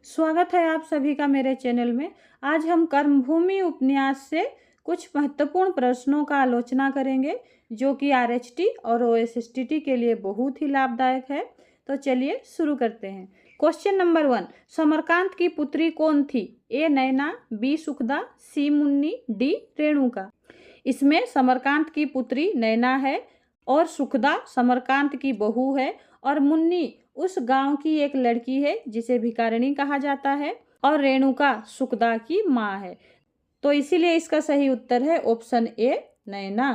स्वागत है आप सभी का मेरे चैनल में। आज हम कर्मभूमि उपन्यास से कुछ महत्वपूर्ण प्रश्नों का आलोचना करेंगे जो कि आरएचटी और ओएसएसटीटी के लिए बहुत ही लाभदायक है। तो चलिए शुरू करते हैं। क्वेश्चन नंबर 1, समरकांत की पुत्री कौन थी? ए नैना, बी सुखदा, सी मुन्नी, डी रेणुका। इसमें समरकांत की पुत्री नैना है और सुखदा समरकांत की बहू है और मुन्नी उस गांव की एक लड़की है जिसे भिखारिणी कहा जाता है और रेणुका सुखदा की माँ है। तो इसीलिए इसका सही उत्तर है ऑप्शन ए नैना।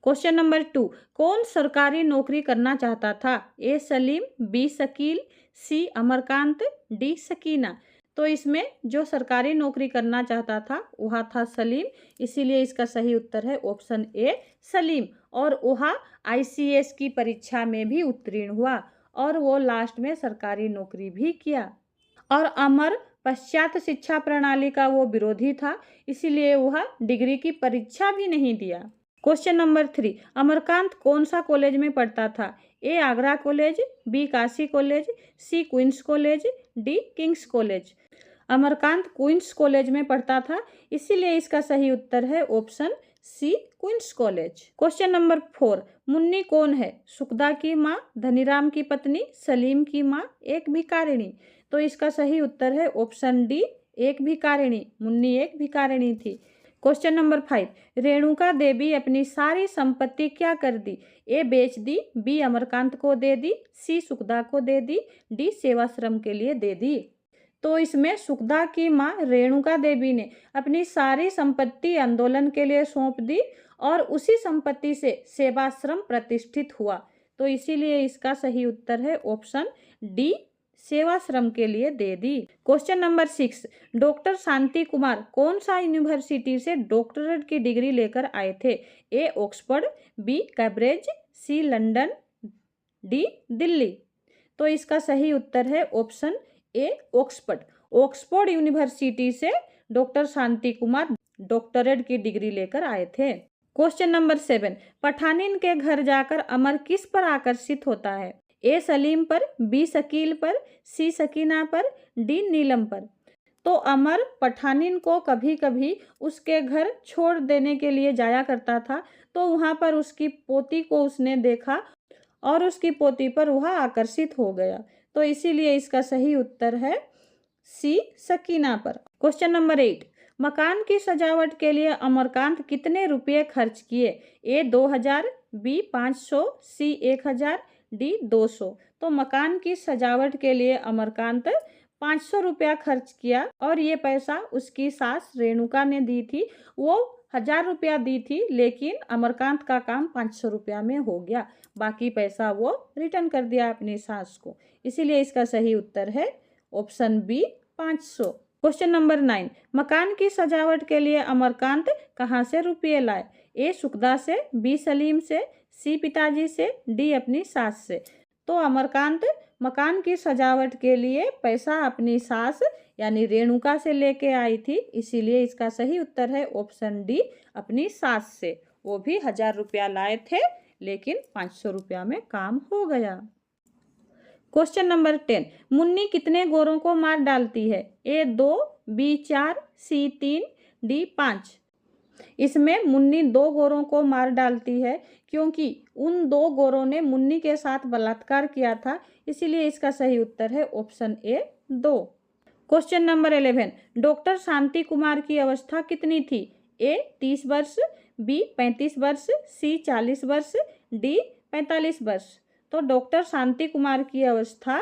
क्वेश्चन नंबर 2, कौन सरकारी नौकरी करना चाहता था? ए सलीम, बी शकील, सी अमरकांत, डी सकीना। तो इसमें जो सरकारी नौकरी करना चाहता था वह था सलीम, इसीलिए इसका सही उत्तर है ऑप्शन ए सलीम। और वह आईसीएस की परीक्षा में भी उत्तीर्ण हुआ और वो लास्ट में सरकारी नौकरी भी किया। और अमर पश्चात शिक्षा प्रणाली का वो विरोधी था, इसीलिए वह डिग्री की परीक्षा भी नहीं दिया। क्वेश्चन नंबर 3, अमरकांत कौन सा कॉलेज में पढ़ता था? A Agra college, B Kashi college, C Queen's college, D King's college. Amarkant Queen's college में पढ़ता था, इसीलिए इसका सही उत्तर है option C Queen's college. Question number 4, Munni कौन है? सुखदा की माँ, धनीराम की पत्नी, सलीम की माँ, एक भिखारिणी। तो इसका सही उत्तर है ऑप्शन डी एक भिखारिणी। मुन्नी एक भिखारिणी थी। क्वेश्चन नंबर 5, रेणुका देवी अपनी सारी संपत्ति क्या कर दी? ए बेच दी, बी अमरकांत को दे दी, सी सुखदा को दे दी, डी सेवाश्रम के लिए दे दी। तो इसमें सुखदा की माँ रेणुका देवी ने अपनी सारी संपत्ति आंदोलन के लिए सौंप दी और उसी संपत्ति से सेवाश्रम प्रतिष्ठित हुआ। तो इसीलिए इसका सही उत्तर है ऑप्शन डी सेवाश्रम के लिए दे दी। Question number 6, doctor Shanti Kumar कौन सा यूनिवर्सिटी से डॉक्टरेट की डिग्री लेकर आए थे? ए ऑक्सफोर्ड, बी कैम्ब्रिज, सी लंदन, डी दिल्ली। तो इसका सही उत्तर है ऑप्शन ए ऑक्सफोर्ड। ऑक्सफोर्ड यूनिवर्सिटी से डॉक्टर शांति कुमार डॉक्टरेट की डिग्री लेकर आए थे। क्वेश्चन नंबर 7, पठानिन के घर जाकर अमर किस पर आकर्षित होता है? ए सलीम पर, बी शकील पर, सी सकीना पर, डी नीलम पर। तो अमर पठानिन को कभी कभी उसके घर छोड़ देने के लिए जाया करता था, तो वहाँ पर उसकी पोती को उसने देखा और उसकी पोती पर वह आकर्षित हो गया। तो इसीलिए इसका सही उत्तर है सी सकीना पर। क्वेश्चन नंबर 8, मकान की सजावट के लिए अमरकांत कितने रुपये खर्च किए? ए 2000, बी 500, सी 1000, डी 200। तो मकान की सजावट के लिए अमरकांत 500 रुपया खर्च किया और ये पैसा उसकी सास रेणुका ने दी थी। वो 1000 रुपया दी थी, लेकिन अमरकांत का काम 500 रुपया में हो गया। बाकी पैसा वो रिटर्न कर दिया अपनी सास को, इसीलिए इसका सही उत्तर है ऑप्शन बी 500। क्वेश्चन नंबर 9, मकान की सजावट के लिए अमरकांत कहाँ से रुपये लाए? ए सुखदा से, बी सलीम से, सी पिताजी से, डी अपनी सास से। तो अमरकांत मकान की सजावट के लिए पैसा अपनी सास यानी रेणुका से लेके आई थी, इसीलिए इसका सही उत्तर है ऑप्शन डी अपनी सास से। वो भी 1000 रुपया लाए थे, लेकिन 500 रुपया में काम हो गया। क्वेश्चन नंबर 10, मुन्नी कितने गोरों को मार डालती है? ए 2, बी 4, सी 3, डी 5। इसमें मुन्नी 2 गोरों को मार डालती है क्योंकि उन 2 गोरों ने मुन्नी के साथ बलात्कार किया था, इसीलिए इसका सही उत्तर है option A 2। Question number 11, doctor Shanti Kumar की अवस्था कितनी थी? ए 30 वर्ष, बी 35 वर्ष, सी 40 वर्ष, डी 45 वर्ष। तो डॉक्टर शांति कुमार की अवस्था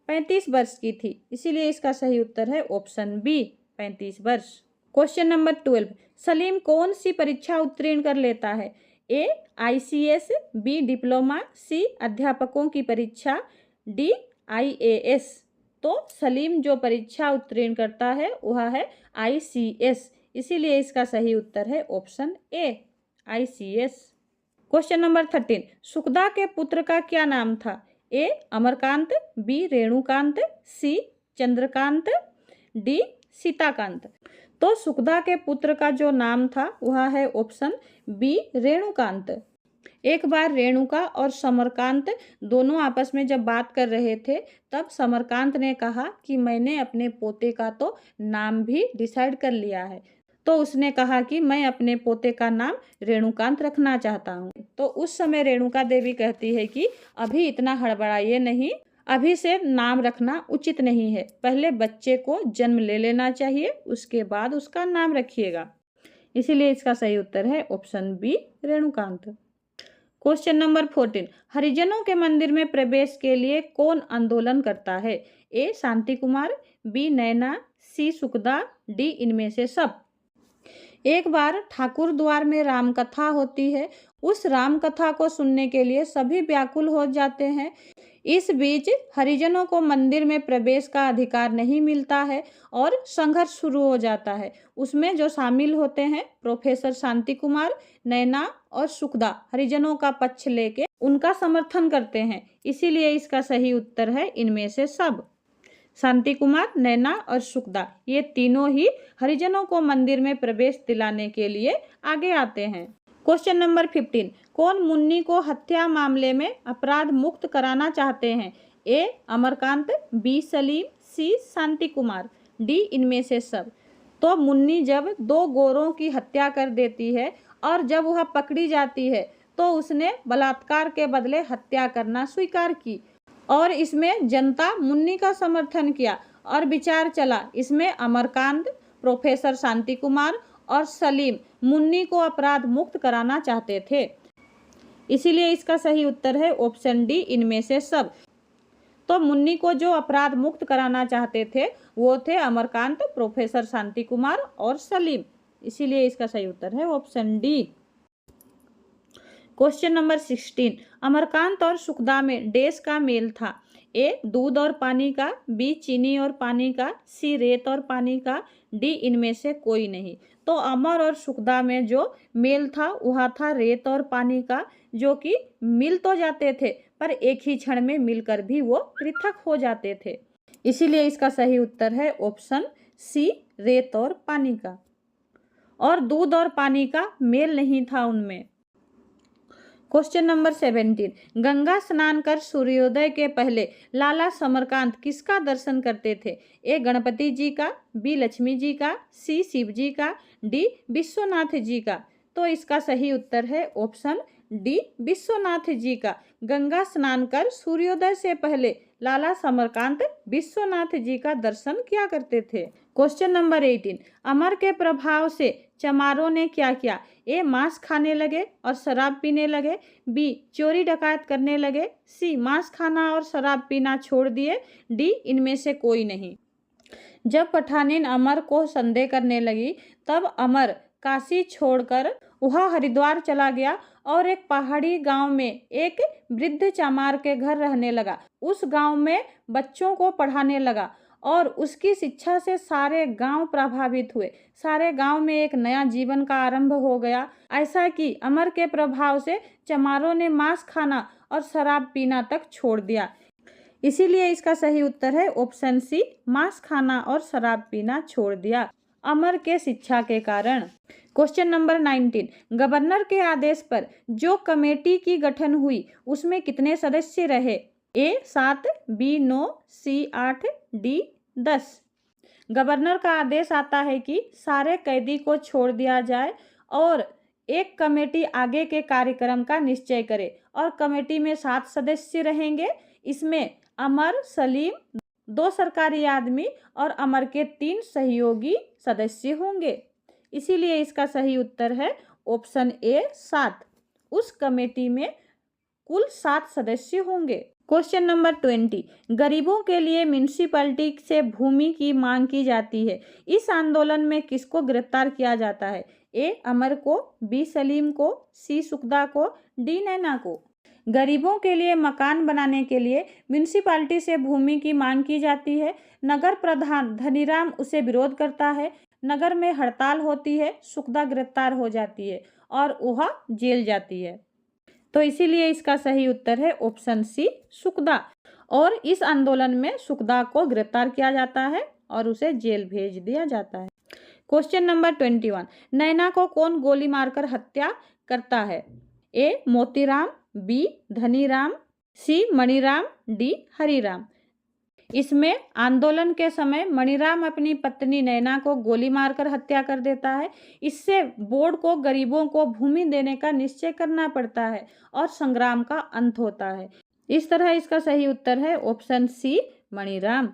35 वर्ष की थी, इसीलिए इसका सही उत्तर है ऑप्शन बी 35 वर्ष। क्वेश्चन नंबर 12, सलीम कौन सी परीक्षा उत्तीर्ण कर लेता है? ए आईसीएस, बी डिप्लोमा, सी अध्यापकों की परीक्षा, डी आईएएस। तो सलीम जो परीक्षा उत्तीर्ण करता है वह है आईसीएस, इसीलिए इसका सही उत्तर है ऑप्शन ए आईसीएस। क्वेश्चन नंबर 13, सुखदा के पुत्र का क्या नाम था? ए अमरकांत, बी रेणुकांत, सी चंद्रकांत, डी सीताकांत। तो सुखदा के पुत्र का जो नाम था वह है ऑप्शन बी रेणुकांत। एक बार रेणुका और समरकांत दोनों आपस में जब बात कर रहे थे, तब समरकांत ने कहा कि मैंने अपने पोते का तो नाम भी डिसाइड कर लिया है। तो उसने कहा कि मैं अपने पोते का नाम रेणुकांत रखना चाहता हूँ। तो उस समय रेणुका देवी कहती है कि अभी इतना हड़बड़ाइए नहीं, अभी से नाम रखना उचित नहीं है, पहले बच्चे को जन्म ले लेना चाहिए, उसके बाद उसका नाम रखिएगा। इसीलिए इसका सही उत्तर है ऑप्शन बी, रेणुकांत। क्वेश्चन नंबर 14, हरिजनों के मंदिर में प्रवेश के लिए कौन आंदोलन करता है? ए शांति कुमार, बी नैना, सी सुखदा, डी इनमें से सब। एक बार ठाकुर द्वार में राम कथा होती है। उस राम कथा को सुनने के लिए सभी व्याकुल हो जाते हैं। इस बीच हरिजनों को मंदिर में प्रवेश का अधिकार नहीं मिलता है और संघर्ष शुरू हो जाता है। उसमें जो शामिल होते हैं प्रोफेसर शांति कुमार, नैना और सुखदा हरिजनों का पक्ष लेके उनका समर्थन करते हैं। इसीलिए इसका सही उत्तर है इनमें से सब। शांति कुमार, नैना और सुखदा ये तीनों ही हरिजनों को मंदिर में प्रवेश दिलाने के लिए आगे आते हैं। क्वेश्चन नंबर 15, कौन मुन्नी को हत्या मामले में अपराध मुक्त कराना चाहते हैं? ए अमरकांत, बी सलीम, सी शांति कुमार, डी इनमें से सब। तो मुन्नी जब 2 गोरों की हत्या कर देती है और जब वह पकड़ी जाती है तो उसने बलात्कार के बदले हत्या करना स्वीकार की और इसमें जनता मुन्नी का समर्थन किया और विचार चला इसमें अमरकांत, प्रोफेसर शांति कुमार और सलीम मुन्नी को अपराध मुक्त कराना चाहते थे। इसीलिए इसका सही उत्तर है ऑप्शन डी, इनमें से सब। तो मुन्नी को जो अपराध मुक्त कराना चाहते थे वो थे अमरकांत, प्रोफेसर शांति कुमार और सलीम। इसीलिए इसका सही उत्तर है option D. Question number 16, Amarkant और सुखदा में डैश का मेल था? ए दूध और पानी का, बी चीनी और पानी का, सी रेत और पानी का, डी इनमें से कोई नहीं। तो अमर और सुखदा में जो मेल था वह था रेत और पानी का, जो कि मिल तो जाते थे पर एक ही क्षण में मिलकर भी वो पृथक हो जाते थे। इसीलिए इसका सही उत्तर है ऑप्शन सी, रेत और पानी का। और दूध और पानी का मेल नहीं था उनमें। क्वेश्चन नंबर 17, गंगा स्नान कर सूर्योदय के पहले लाला समरकांत किसका दर्शन करते थे? ए गणपति जी का, बी लक्ष्मी जी का, सी शिव जी का, डी विश्वनाथ जी का। तो इसका सही उत्तर है ऑप्शन डी, विश्वनाथ जी का। गंगा स्नान कर सूर्योदय से पहले लाला समरकांत विश्वनाथ जी का दर्शन किया करते थे। क्वेश्चन नंबर 18, अमर के प्रभाव से चमारों ने क्या किया? ए मांस खाने लगे और शराब पीने लगे, बी चोरी डकैत करने लगे, सी मांस खाना और शराब पीना छोड़ दिए, डी इनमें से कोई नहीं। जब पठानीन अमर को संदेह करने लगी तब अमर काशी छोड़कर वह हरिद्वार चला गया और एक पहाड़ी गांव में एक वृद्ध चमार के घर रहने लगा। उस गांव में बच्चों को पढ़ाने लगा और उसकी शिक्षा से सारे गांव प्रभावित हुए। सारे गांव में एक नया जीवन का आरंभ हो गया। ऐसा कि अमर के प्रभाव से चमारों ने मांस खाना और शराब पीना तक छोड़ दिया। इसीलिए इसका सही उत्तर है ऑप्शन सी, मांस खाना और शराब पीना छोड़ दिया अमर के शिक्षा के कारण। क्वेश्चन नंबर 19, गवर्नर के आदेश पर जो कमेटी की गठन हुई उसमें कितने सदस्य रहे? ए 7, बी 9, सी 8, डी 10। गवर्नर का आदेश आता है कि सारे कैदी को छोड़ दिया जाए और एक कमेटी आगे के कार्यक्रम का निश्चय करे और कमेटी में 7 सदस्य रहेंगे। इसमें अमर, सलीम, 2 सरकारी आदमी और अमर के 3 सहयोगी सदस्य होंगे। इसीलिए इसका सही उत्तर है ऑप्शन ए, 7। उस कमेटी में कुल 7 सदस्य होंगे। क्वेश्चन नंबर 20, गरीबों के लिए म्यूनिसिपैलिटी से भूमि की मांग की जाती है। इस आंदोलन में किसको गिरफ्तार किया जाता है? ए अमर को, बी सलीम को, सी सुखदा को, डी नैना को। गरीबों के लिए मकान बनाने के लिए म्यूनिसिपैलिटी से भूमि की मांग की जाती है। नगर प्रधान धनीराम उसे विरोध करता है। नगर में हड़ताल होती है, सुखदा गिरफ्तार हो जाती है और वह जेल जाती है। तो इसीलिए इसका सही उत्तर है ऑप्शन सी, सुखदा। और इस आंदोलन में सुखदा को गिरफ्तार किया जाता है और उसे जेल भेज दिया जाता है। क्वेश्चन नंबर 21, नैना को कौन गोली मारकर हत्या करता है? ए मोतीराम, बी धनीराम, सी मणिराम, डी हरिराम। इसमें आंदोलन के समय मणिराम अपनी पत्नी नैना को गोली मारकर हत्या कर देता है। इससे बोर्ड को गरीबों को भूमि देने का निश्चय करना पड़ता है और संग्राम का अंत होता है। इस तरह इसका सही उत्तर है ऑप्शन सी मणिराम।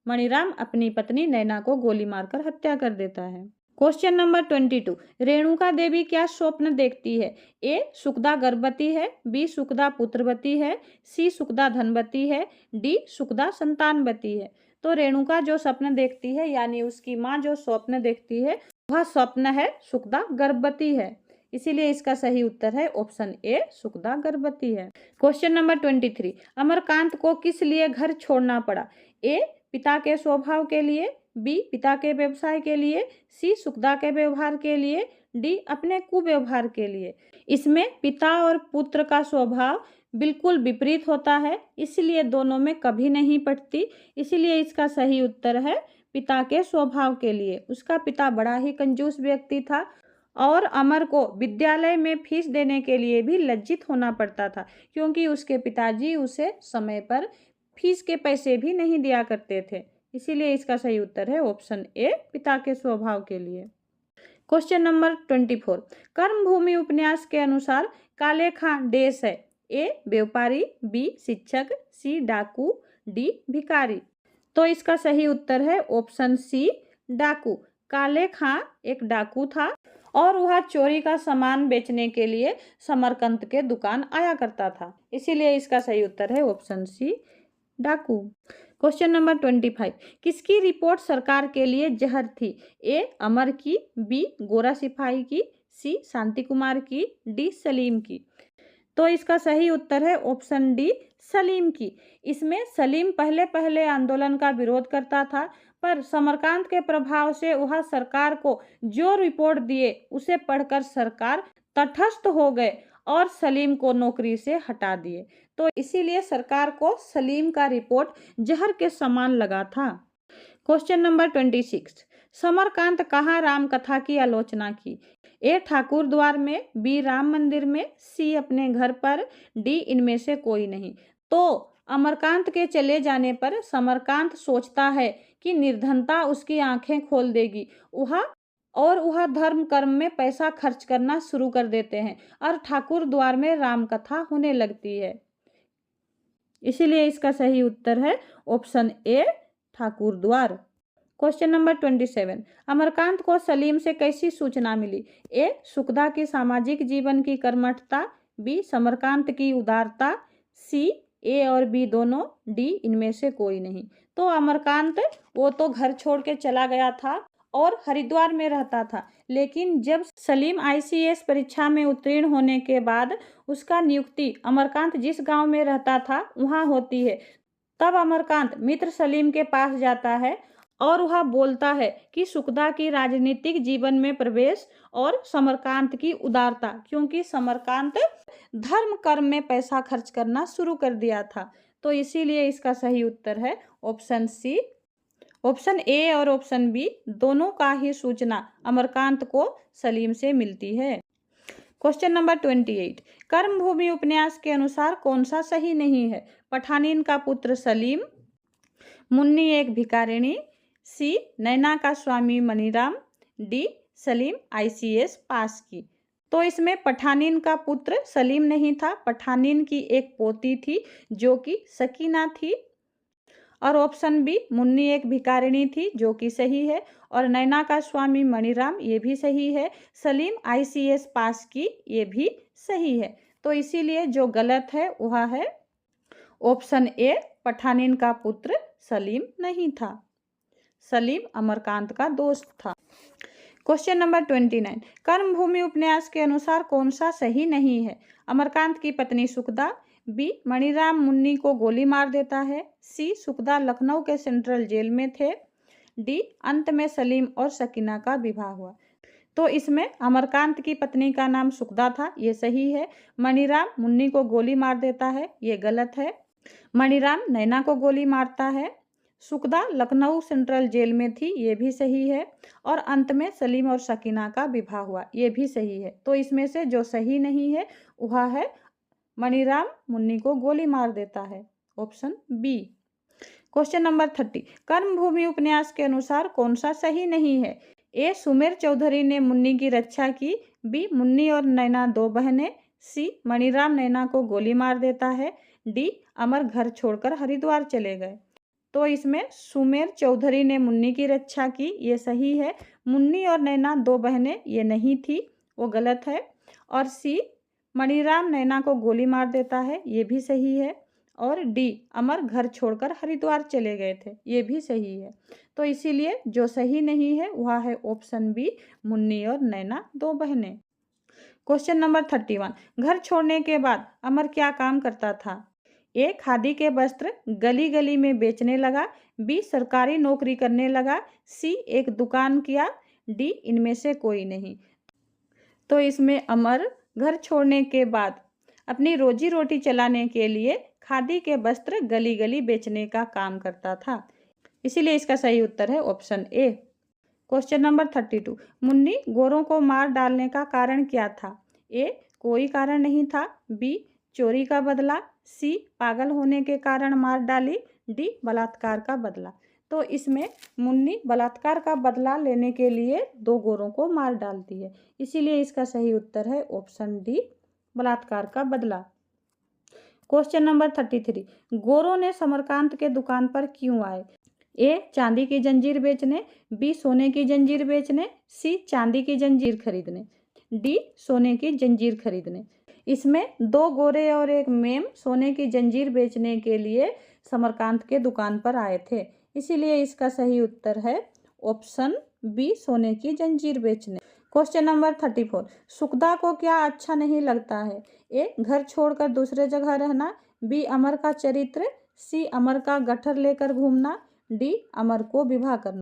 मणिराम अपनी पत्नी नैना को गोली मारकर हत्या कर देता है। क्वेश्चन नंबर 22, रेणुका देवी क्या स्वप्न देखती है? ए सुखदा गर्भवती है, बी सुखदा पुत्रवती है, सी सुखदा धनवती है, डी सुखदा संतानवती है। तो रेणुका जो स्वप्न देखती है यानी उसकी माँ जो स्वप्न देखती है वह स्वप्न है सुखदा गर्भवती है, इसीलिए इसका सही उत्तर है ऑप्शन ए सुखदा गर्भवती है। क्वेश्चन नंबर 23, अमरकांत को किस लिए घर छोड़ना पड़ा? ए पिता के स्वभाव के लिए, बी पिता के व्यवसाय के लिए, सी सुखदा के व्यवहार के लिए, डी अपने कुव्यवहार के लिए। इसमें पिता और पुत्र का स्वभाव बिल्कुल विपरीत होता है, इसलिए दोनों में कभी नहीं पटती, इसीलिए इसका सही उत्तर है पिता के स्वभाव के लिए। उसका पिता बड़ा ही कंजूस व्यक्ति था और अमर को विद्यालय में फीस देने के लिए भी लज्जित होना पड़ता था, क्योंकि उसके पिताजी उसे समय पर फीस के पैसे भी नहीं दिया करते थे। इसीलिए इसका सही उत्तर है ऑप्शन ए पिता के स्वभाव के लिए। क्वेश्चन नंबर 24, कर्मभूमि उपन्यास के अनुसार काले खां डैश है? ए व्यापारी, बी शिक्षक, सी डाकू, डी भिखारी। तो इसका सही उत्तर है ऑप्शन सी डाकू। काले खां एक डाकू था और वह चोरी का सामान बेचने के लिए समरकंद के दुकान आया करता था, इसीलिए इसका सही उत्तर है ऑप्शन सी डाकू। क्वेश्चन नंबर 25, किसकी रिपोर्ट सरकार के लिए जहर थी? ए अमर की, बी गोरा सिपाही की, सी शांति कुमार की, डी सलीम की। तो इसका सही उत्तर है ऑप्शन डी सलीम की। इसमें सलीम पहले पहले आंदोलन का विरोध करता था, पर समरकांत के प्रभाव से वह सरकार को जो रिपोर्ट दिए उसे पढ़कर सरकार तटस्थ हो गए और सलीम को नौकरी से हटा दिए। तो इसीलिए सरकार को सलीम का रिपोर्ट जहर के समान लगा था। क्वेश्चन नंबर 26, समरकांत कहाँ राम कथा की आलोचना की? ए ठाकुर द्वार में, बी राम मंदिर में, सी अपने घर पर, डी इनमें से कोई नहीं। तो अमरकांत के चले जाने पर समरकांत सोचता है कि निर्धनता उसकी आंखें खोल देगी, वह धर्म कर्म में पैसा खर्च करना शुरू कर देते हैं और ठाकुर द्वार में राम कथा होने लगती है, इसीलिए इसका सही उत्तर है ऑप्शन ए ठाकुर द्वार। क्वेश्चन नंबर 27, अमरकांत को सलीम से कैसी सूचना मिली? ए सुखदा की सामाजिक जीवन की कर्मठता, बी समरकांत की उदारता, सी ए और बी दोनों, डी इनमें से कोई नहीं। तो अमरकांत वो तो घर छोड़ के चला गया था और हरिद्वार में रहता था, लेकिन जब सलीम ICS परीक्षा में उत्तीर्ण होने के बाद उसका नियुक्ति अमरकांत जिस गांव में रहता था वहां होती है, तब अमरकांत मित्र सलीम के पास जाता है और वह बोलता है कि सुखदा की राजनीतिक जीवन में प्रवेश और समरकांत की उदारता, क्योंकि समरकांत धर्म कर्म में पैसा खर्च करना शुरू कर दिया था। तो इसीलिए इसका सही उत्तर है ऑप्शन सी। ऑप्शन ए और ऑप्शन बी दोनों का ही सूचना अमरकांत को सलीम से मिलती है। क्वेश्चन नंबर 28, कर्मभूमि उपन्यास के अनुसार कौन सा सही नहीं है? पठानीन का पुत्र सलीम, मुन्नी एक भिखारिणी, सी नैना का स्वामी मणिराम, डी सलीम ICS पास की। तो इसमें पठानीन का पुत्र सलीम नहीं था, पठानीन की एक पोती थी जो कि सकीना थी, और ऑप्शन बी मुन्नी एक भिखारिणी थी जो कि सही है, और नैना का स्वामी मणिराम ये भी सही है, सलीम ICS पास की ये भी सही है। तो इसीलिए जो गलत है वह है ऑप्शन ए, पठानीन का पुत्र सलीम नहीं था, सलीम अमरकांत का दोस्त था। क्वेश्चन नंबर 29, कर्मभूमि उपन्यास के अनुसार कौन सा सही नहीं है? अमरकांत की पत्नी सुखदा, बी मणिराम मुन्नी को गोली मार देता है, सी सुखदा लखनऊ के सेंट्रल जेल में थे, डी अंत में सलीम और सकीना का विवाह हुआ। तो इसमें अमरकांत की पत्नी का नाम सुखदा था, ये सही है। मणिराम मुन्नी को गोली मार देता है, ये गलत है। मणिराम नैना को गोली मारता है। सुखदा लखनऊ सेंट्रल जेल में थी, ये भी सही है। और अंत में सलीम और सकीना का विवाह हुआ, ये भी सही है। तो इसमें से जो सही नहीं है वह है मणिराम मुन्नी को गोली मार देता है, ऑप्शन बी। क्वेश्चन नंबर 30, कर्मभूमि उपन्यास के अनुसार कौन सा सही नहीं है? ए, सुमेर चौधरी ने मुन्नी की रक्षा की। बी, मुन्नी और नैना दो बहनें। सी, मणिराम नैना को गोली मार देता है। डी, अमर घर छोड़कर हरिद्वार चले गए। तो इसमें सुमेर चौधरी ने मुन्नी की रक्षा की, ये सही है। मुन्नी और नैना दो बहनें, ये नहीं थी, वो गलत है। और सी, मणिराम नैना को गोली मार देता है, ये भी सही है। और डी, अमर घर छोड़कर हरिद्वार चले गए थे, ये भी सही है। तो इसीलिए जो सही नहीं है वह है ऑप्शन बी, मुन्नी और नैना दो बहनें। क्वेश्चन नंबर 31, घर छोड़ने के बाद अमर क्या काम करता था? ए, खादी के वस्त्र गली गली में बेचने लगा। बी, सरकारी नौकरी करने लगा। सी, एक दुकान किया। डी, इनमें से कोई नहीं। तो इसमें अमर घर छोड़ने के बाद अपनी रोजी रोटी चलाने के लिए खादी के वस्त्र गली गली बेचने का काम करता था, इसीलिए इसका सही उत्तर है ऑप्शन ए। क्वेश्चन नंबर 32, मुन्नी गोरों को मार डालने का कारण क्या था? ए, कोई कारण नहीं था। बी, चोरी का बदला। सी, पागल होने के कारण मार डाली। डी, बलात्कार का बदला। तो इसमें मुन्नी बलात्कार का बदला लेने के लिए दो गोरों को मार डालती है, इसीलिए इसका सही उत्तर है ऑप्शन डी, बलात्कार का बदला। क्वेश्चन नंबर 33, गोरों ने समरकांत के दुकान पर क्यों आए? ए, चांदी की जंजीर बेचने। बी, सोने की जंजीर बेचने। सी, चांदी की जंजीर खरीदने। डी, सोने की जंजीर खरीदने। इसमें दो गोरे और एक मेम सोने की जंजीर बेचने के लिए समरकांत के दुकान पर आए थे, इसीलिए इसका सही उत्तर है ऑप्शन बी, सोने की जंजीर बेचने। क्वेश्चन नंबर 34, सुखदा को क्या अच्छा नहीं लगता है? ए, घर छोड़कर दूसरे जगह रहना। बी, अमर का चरित्र। सी, अमर का गट्ठर लेकर घूमना। डी, अमर को विवाह करना।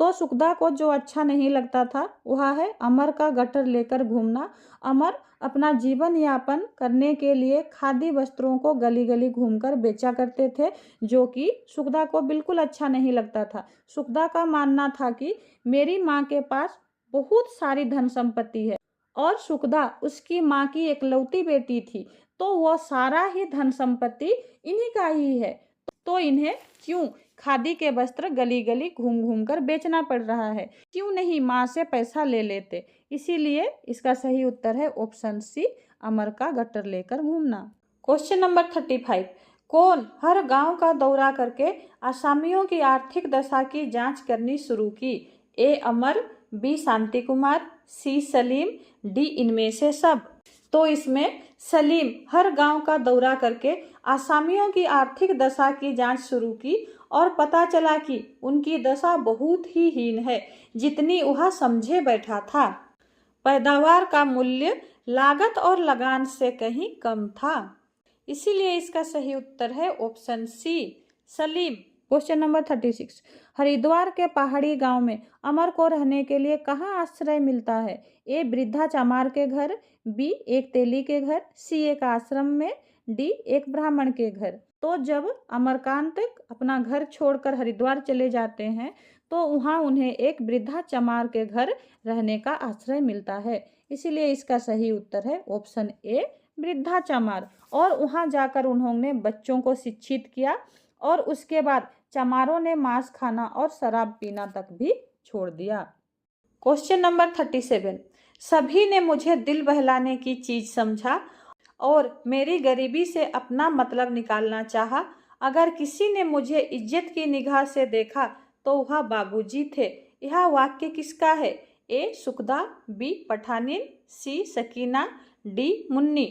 तो सुखदा को जो अच्छा नहीं लगता था वह है अमर का गट्ठर लेकर घूमना। अमर अपना जीवन यापन करने के लिए खादी वस्त्रों को गली गली घूमकर बेचा करते थे, जो कि सुखदा को बिल्कुल अच्छा नहीं लगता था। सुखदा का मानना था कि मेरी माँ के पास बहुत सारी धन संपत्ति है और सुखदा उसकी माँ की एकलौती बेटी थी, तो वह सारा ही धन संपत्ति इन्हीं का ही है, तो इन्हें क्यों खादी के वस्त्र गली गली घूम घूम कर बेचना पड़ रहा है, क्यों नहीं माँ से पैसा ले लेते। इसीलिए इसका सही उत्तर है ऑप्शन सी, अमर का गट्ठर लेकर घूमना। क्वेश्चन नंबर 35, कौन हर गांव का दौरा करके आसामियों की आर्थिक दशा की जांच करनी शुरू की? ए, अमर। बी, शांति कुमार। सी, सलीम। डी, इनमें से सब। तो इसमें सलीम हर गांव का दौरा करके आसामियों की आर्थिक दशा की जांच शुरू की और पता चला कि उनकी दशा बहुत ही हीन है, जितनी वह समझे बैठा था। पैदावार का मूल्य लागत और लगान से कहीं कम था, इसीलिए इसका सही उत्तर है option C, Salim. Question number 36, Haridwar के पहाड़ी गांव में अमर को रहने के लिए कहाँ आश्रय मिलता है? ए, वृद्धा चमार के घर। बी, एक तेली के घर। सी, एक आश्रम में। डी, एक ब्राह्मण के घर। तो जब अमरकांत अपना घर छोड़कर हरिद्वार चले जाते हैं तो वहाँ उन्हें एक वृद्धा चमार के घर रहने का आश्रय मिलता है, इसीलिए इसका सही उत्तर है ऑप्शन ए, वृद्धा चमार। और वहाँ जाकर उन्होंने बच्चों को शिक्षित किया और उसके बाद चमारों ने मांस खाना और शराब पीना तक भी छोड़ दिया। क्वेश्चन नंबर 37, सभी ने मुझे दिल बहलाने की चीज समझा और मेरी गरीबी से अपना मतलब निकालना चाहा। अगर किसी ने मुझे इज्जत की निगाह से देखा तो वह बाबूजी थे। यह वाक्य किसका है? ए, सुखदा। बी, पठानिन। सी, सकीना। डी, मुन्नी।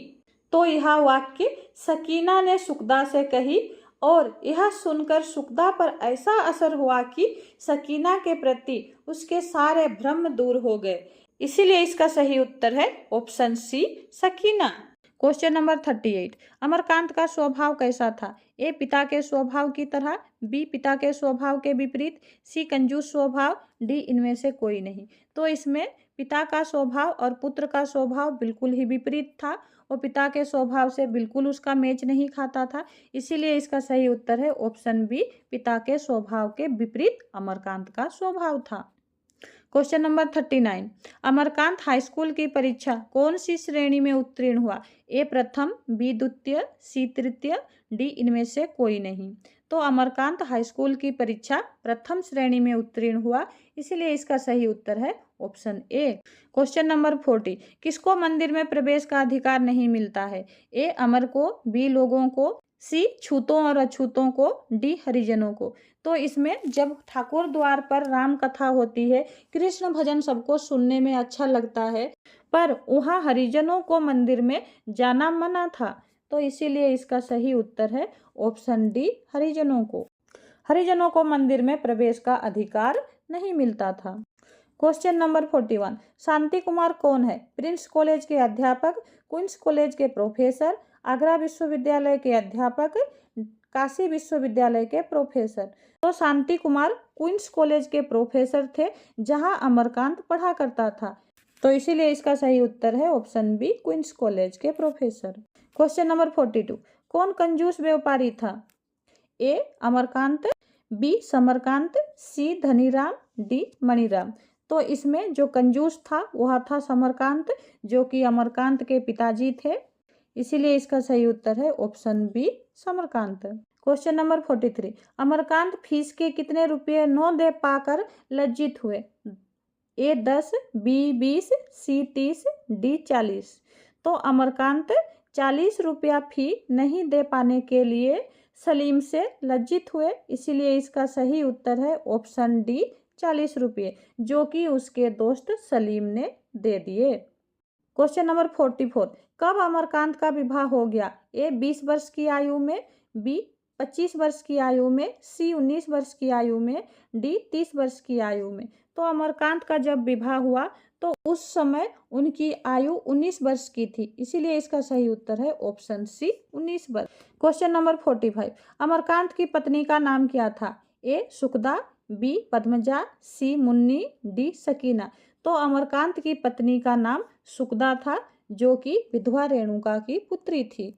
तो यह वाक्य सकीना ने सुखदा से कही और यह सुनकर सुखदा पर ऐसा असर हुआ कि सकीना के प्रति उसके सारे भ्रम दूर हो गए, इसीलिए इसका सही उत्तर है option C, Sakina. Question number 38, Amarkant का स्वभाव कैसा था? ए पिता के स्वभाव की तरह, बी पिता के स्वभाव के विपरीत, सी कंजूस स्वभाव, डी इनमें से कोई नहीं। तो इसमें पिता का स्वभाव और पुत्र का स्वभाव बिल्कुल ही विपरीत था और पिता के स्वभाव से बिल्कुल उसका मैच नहीं खाता था। इसीलिए इसका सही उत्तर है ऑप्शन बी, पिता के स्वभाव के विपरीत अमरकांत का स्वभाव था। Question number 39, Amarkant high school की परीक्षा कौन सी श्रेणी में उत्तीर्ण हुआ? ए प्रथम, बी द्वितीय, सी तृतीय, डी इनमें से कोई नहीं। तो अमरकांत हाई स्कूल की परीक्षा प्रथम श्रेणी में उत्तीर्ण हुआ, इसलिए इसका सही उत्तर है ऑप्शन ए। क्वेश्चन नंबर 40, किसको मंदिर में प्रवेश का अधिकार नहीं मिलता है? ए अमर को, बी लोगों को, सी छूतों और अछूतों को, डी हरिजनों को। तो इसमें जब ठाकुर द्वार पर राम कथा होती है, कृष्ण भजन सबको सुनने में अच्छा लगता है, पर वहाँ हरिजनों को मंदिर में जाना मना था। तो इसीलिए इसका सही उत्तर है ऑप्शन डी, हरिजनों को। हरिजनों को मंदिर में प्रवेश का अधिकार नहीं मिलता था। क्वेश्चन नंबर 41, शांति कुमार कौन है? प्रिंस कॉलेज के अध्यापक, क्वींस कॉलेज के प्रोफेसर, आगरा विश्वविद्यालय के अध्यापक, काशी विश्वविद्यालय के प्रोफेसर। तो शांति कुमार क्वींस कॉलेज के प्रोफेसर थे, जहां अमरकांत पढ़ा करता था। तो इसीलिए इसका सही उत्तर है ऑप्शन बी, क्वींस कॉलेज के प्रोफेसर। क्वेश्चन नंबर 42, कौन कंजूस व्यापारी था? ए अमरकांत, बी समरकांत, सी धनीराम, डी मणिराम। तो इसमें जो कंजूस था वह था समरकांत, जो कि अमरकांत के पिताजी थे। इसीलिए इसका सही उत्तर है option B, Samarkant. Question number 43, Amarkant fees के कितने रुपये न दे पाकर लज्जित हुए? A 10, B 20, C 30, D 40। तो अमरकांत 40 रुपया फी नहीं दे पाने के लिए सलीम से लज्जित हुए, इसीलिए इसका सही उत्तर है ऑप्शन डी, 40 रुपये, जो कि उसके दोस्त सलीम ने दे दिए। क्वेश्चन नंबर 44, कब अमरकांत का विवाह हो गया? ए 20 वर्ष की आयु में, बी 25 वर्ष की आयु में, सी 19 वर्ष की आयु में, डी 30 वर्ष की आयु में। तो अमरकांत का जब विवाह हुआ तो उस समय उनकी आयु 19 वर्ष की थी, इसीलिए इसका सही उत्तर है ऑप्शन सी, 19 वर्ष। क्वेश्चन नंबर 45, अमरकांत की पत्नी का नाम क्या था? ए सुखदा, बी पद्मजा, सी मुन्नी, डी सकीना। तो अमरकांत की पत्नी का नाम सुखदा था, जो कि विधवा रेणुका की पुत्री थी,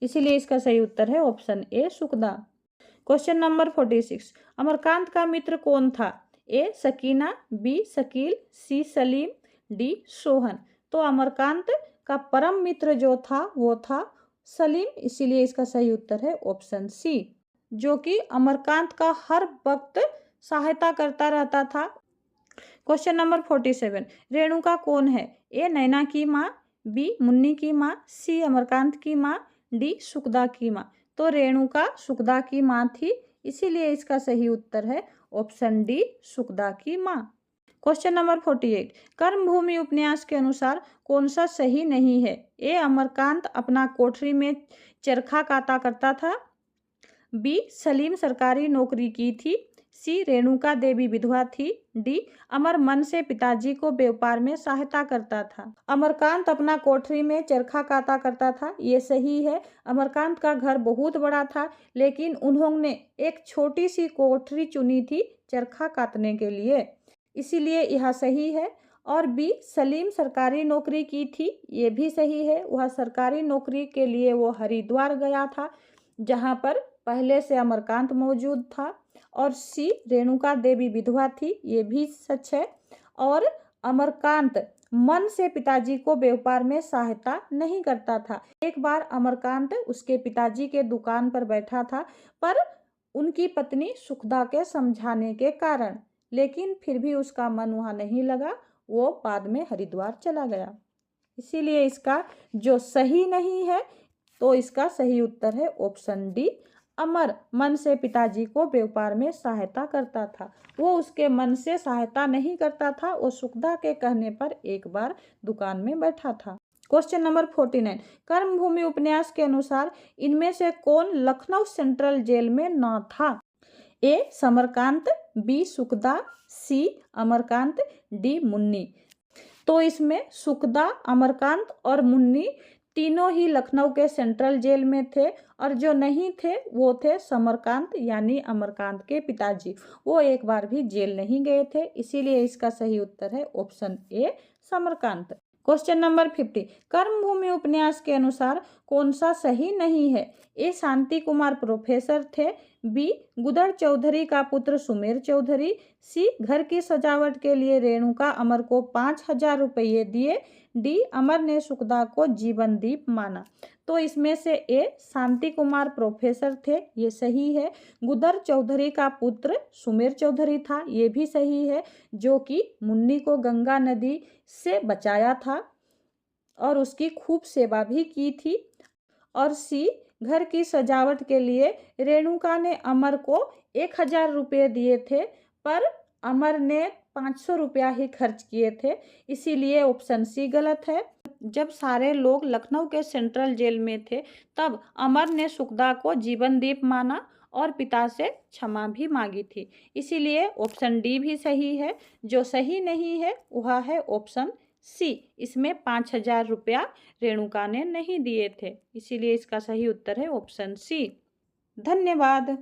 इसीलिए इसका सही उत्तर है option A, Sukhda. Question number 46, Amarkant का मित्र कौन था? A Sakina, B Shakeel, C Salim, D Sohan. तो अमरकांत का परम मित्र जो था वो था सलीम, इसीलिए इसका सही उत्तर है ऑप्शन सी, जो कि अमरकांत का हर वक्त सहायता करता रहता था। क्वेश्चन नंबर 47, रेणुका कौन है? ए नैना की माँ, बी मुन्नी की माँ, सी अमरकांत की माँ, डी सुखदा की माँ। तो रेणुका सुखदा की माँ थी, इसीलिए इसका सही उत्तर है ऑप्शन डी, सुखदा की माँ। क्वेश्चन नंबर 48, कर्मभूमि उपन्यास के अनुसार कौन सा सही नहीं है? ए अमरकांत अपना कोठरी में चरखा काता करता था, बी सलीम सरकारी नौकरी की थी, सी रेणुका देवी विधवा थी, डी अमर मन से पिताजी को व्यापार में सहायता करता था। अमरकांत अपना कोठरी में चरखा काता करता था, ये सही है। अमरकांत का घर बहुत बड़ा था, लेकिन उन्होंने एक छोटी सी कोठरी चुनी थी चरखा काटने के लिए, इसीलिए यह सही है। और बी सलीम सरकारी नौकरी की थी, ये भी सही है। वह सरकारी नौकरी के लिए वो हरिद्वार गया था, जहाँ पर पहले से अमरकांत मौजूद था। और सी रेणुका देवी विधवा थी, ये भी सच है। और अमरकांत मन से पिताजी को व्यापार में सहायता नहीं करता था। एक बार अमरकांत उसके पिताजी के दुकान पर बैठा था, पर उनकी पत्नी सुखदा के समझाने के कारण, लेकिन फिर भी उसका मन वहाँ नहीं लगा, वो बाद में हरिद्वार चला गया। इसीलिए इसका जो सही नहीं है, तो इसका सही उत्तर है ऑप्शन डी, अमर मन से पिताजी को व्यापार में सहायता करता था। वो उसके मन से सहायता नहीं करता था, वो सुखदा के कहने पर एक बार दुकान में बैठा था। क्वेश्चन नंबर 49, कर्मभूमि उपन्यास के अनुसार इनमें से कौन लखनऊ सेंट्रल जेल में न था? ए समरकांत, बी सुखदा, सी अमरकांत, डी मुन्नी। तो इसमें सुखदा, अमरकांत और मुन्नी तीनों ही लखनऊ के सेंट्रल जेल में थे और जो नहीं थे वो थे समरकांत यानी अमरकांत के पिताजी। वो एक बार भी जेल नहीं गए थे, इसीलिए इसका सही उत्तर है ऑप्शन ए समरकांत। क्वेश्चन नंबर 50, कर्मभूमि उपन्यास के अनुसार कौन सा सही नहीं है? ए शांति कुमार प्रोफेसर थे, बी गुदड़ चौधरी का पुत्र सुमेर चौधरी, सी घर की सजावट के लिए रेणुका अमर को 5,000 रुपये दिए, डी अमर ने सुखदा को जीवन दीप माना। तो इसमें से ए शांति कुमार प्रोफेसर थे, ये सही है। गुदड़ चौधरी का पुत्र सुमेर चौधरी था, ये भी सही है, जो कि मुन्नी को गंगा नदी से बचाया था और उसकी खूब सेवा भी की थी। और सी घर की सजावट के लिए रेणुका ने अमर को 1,000 रुपये दिए थे, पर अमर ने 500 रुपया ही खर्च किए थे, इसीलिए ऑप्शन सी गलत है। जब सारे लोग लखनऊ के सेंट्रल जेल में थे तब अमर ने सुखदा को जीवन दीप माना और पिता से क्षमा भी मांगी थी, इसीलिए ऑप्शन डी भी सही है। जो सही नहीं है वह है ऑप्शन सी, इसमें 5,000 रुपया रेणुका ने नहीं दिए थे, इसीलिए इसका सही उत्तर है ऑप्शन सी। धन्यवाद।